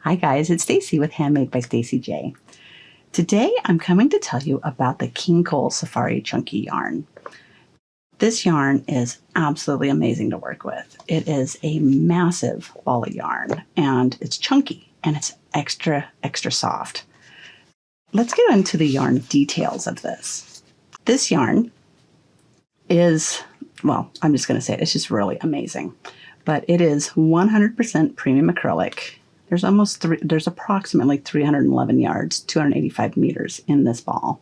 Hi guys, it's Stacy with HandmadeByStacyJ. Today I'm coming to tell you about the King Cole Safari Chunky yarn. This yarn is absolutely amazing to work with. It is a massive ball of yarn and it's chunky and it's extra soft. Let's get into the yarn details of this. This yarn is, well, I'm just going to say it's just really amazing. But it is 100% premium acrylic. There's approximately 311 yards, 285 meters in this ball.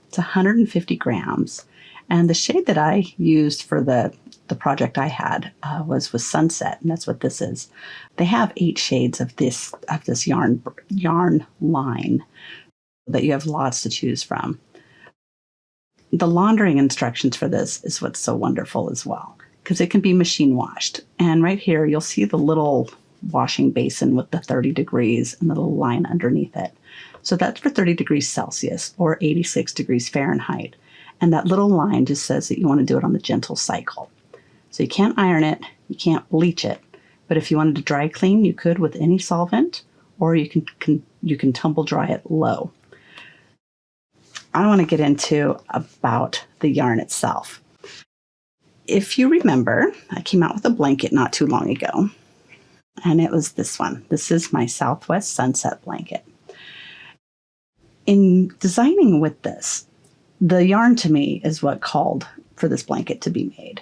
It's 150 grams. And the shade that I used for the project I had was Sunset, and that's what this is. They have 8 shades of this yarn line that you have lots to choose from. The laundering instructions for this is what's so wonderful as well, because it can be machine washed. And right here, you'll see the little washing basin with the 30 degrees and the little line underneath it. So that's for 30 degrees Celsius or 86 degrees Fahrenheit. And that little line just says that you want to do it on the gentle cycle. So you can't iron it, you can't bleach it, but if you wanted to dry clean, you could with any solvent, or you can tumble dry it low. I want to get into about the yarn itself. If you remember, I came out with a blanket not too long ago, and it was this one. This is my Southwest Sunset blanket. In designing with this, the yarn to me is what called for this blanket to be made.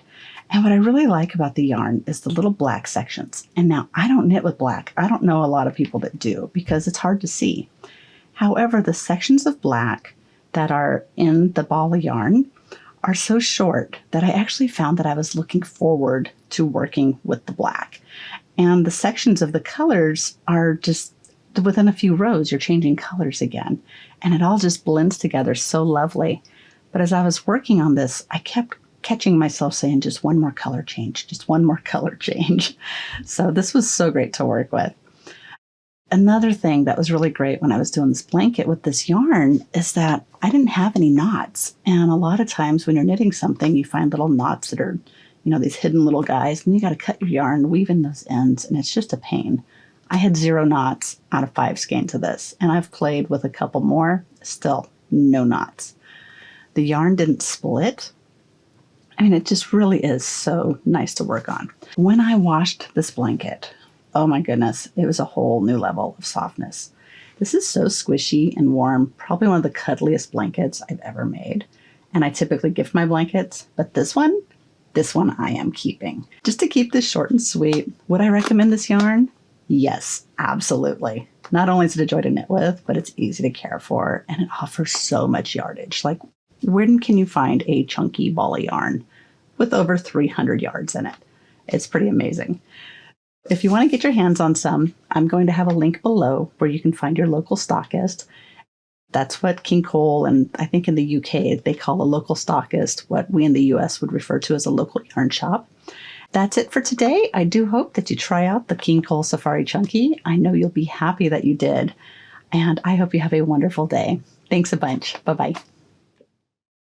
And what I really like about the yarn is the little black sections. And now I don't knit with black. I don't know a lot of people that do because it's hard to see. However, the sections of black that are in the ball of yarn are so short that I actually found that I was looking forward to working with the black. And the sections of the colors are just within a few rows, you're changing colors again. And it all just blends together so lovely. But as I was working on this, I kept catching myself saying just one more color change, just one more color change. So this was so great to work with. Another thing that was really great when I was doing this blanket with this yarn is that I didn't have any knots. And a lot of times when you're knitting something, you find little knots that are, these hidden little guys, and you got to cut your yarn, weave in those ends, and it's just a pain. I had 0 knots out of 5 skeins of this, and I've played with a couple more, still no knots. The yarn didn't split. I mean, it just really is so nice to work on. When I washed this blanket, oh my goodness, it was a whole new level of softness. This is so squishy and warm, probably one of the cuddliest blankets I've ever made. And I typically gift my blankets, but this one I am keeping. Just to keep this short and sweet, would I recommend this yarn? Yes, absolutely. Not only is it a joy to knit with, but it's easy to care for, and it offers so much yardage. Like, when can you find a chunky ball of yarn with over 300 yards in it? It's pretty amazing. If you want to get your hands on some, I'm going to have a link below where you can find your local stockist. That's what King Cole, and I think in the UK, they call a local stockist, what we in the US would refer to as a local yarn shop. That's it for today. I do hope that you try out the King Cole Safari Chunky. I know you'll be happy that you did. And I hope you have a wonderful day. Thanks a bunch. Bye-bye.